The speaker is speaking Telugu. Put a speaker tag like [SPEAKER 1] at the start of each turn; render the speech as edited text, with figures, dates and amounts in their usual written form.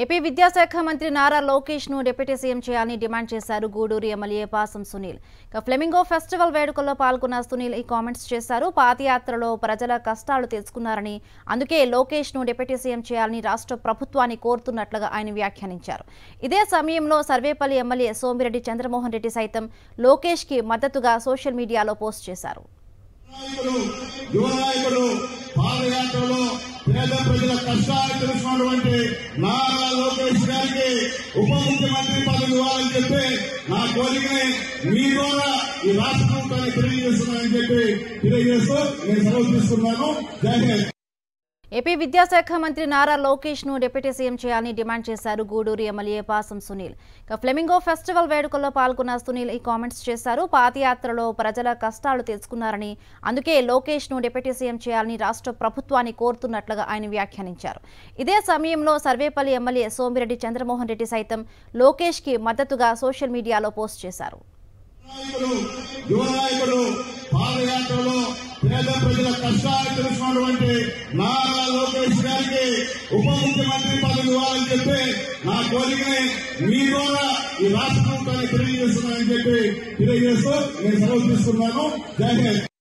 [SPEAKER 1] ఏపీ విద్యాశాఖ మంత్రి నారా లోకేష్ ను డిప్యూటీ సీఎం చేయాలని డిమాండ్ చేశారు గూడూరు ఎమ్మెల్యే పాసం సునీల్. ఫ్లెమింగో ఫెస్టివల్ వేడుకల్లో పాల్గొన్న సునీల్ ఈ కామెంట్స్ చేశారు. పాదయాత్రలో ప్రజల కష్టాలు తెలుసుకున్నారని, అందుకే లోకేష్ ను డిప్యూటీ సీఎం చేయాలని రాష్ట్ర ప్రభుత్వాన్ని కోరుతున్నట్లుగా ఆయన వ్యాఖ్యానించారు. ఇదే సమయంలో సర్వేపల్లి ఎమ్మెల్యే సోమిరెడ్డి చంద్రమోహన్ రెడ్డి సైతం లోకేష్ కి మద్దతుగా సోషల్ మీడియాలో పోస్ట్ చేశారు.
[SPEAKER 2] పేద ప్రజల కష్టాలు తెలుసుకున్నటువంటి నారా లోకేష్ గారికి ఉప ముఖ్యమంత్రి పదవి ఇవ్వాలని చెప్పి నా కోరికని మీ ద్వారా ఈ రాష్ట్ర ప్రభుత్వాన్ని తెలియజేస్తున్నానని చెప్పి తెలియజేస్తూ నేను సెలవు తీసుకున్నాను. జై హింద్.
[SPEAKER 1] ఏపీ విద్యాశాఖ మంత్రి నారా లోకేష్ ను డిప్యూటీ సీఎం చేయాలని డిమాండ్ చేశారు గూడూరు ఎమ్మెల్యే పాసం సునీల్. ఫ్లెమింగో ఫెస్టివల్ వేడుకల్లో పాల్గొన్న సునీల్ ఈ కామెంట్స్ చేశారు. పాదయాత్రలో ప్రజల కష్టాలు తెలుసుకున్నారని, అందుకే లోకేష్ ను డిప్యూటీ సీఎం చేయాలని రాష్ట్ర ప్రభుత్వాన్ని కోరుతున్నట్లుగా ఆయన వ్యాఖ్యానించారు. ఇదే సమయంలో సర్వేపల్లి ఎమ్మెల్యే సోమిరెడ్డి చంద్రమోహన్ రెడ్డి సైతం లోకేష్ కి మద్దతుగా సోషల్ మీడియాలో పోస్ట్ చేశారు.
[SPEAKER 2] పేద ప్రజల కష్టాలు తెలుసుకున్నటువంటి నారా లోకేష్ గారికి ఉప ముఖ్యమంత్రి పదవి ఇవ్వాలని చెప్పి నా కోరికని మీ ద్వారా ఈ రాష్ట్ర ప్రభుత్వాన్ని తెలియజేస్తున్నానని చెప్పి తెలియజేస్తూ నేను సెలవు తీసుకున్నాను. జై హింద్.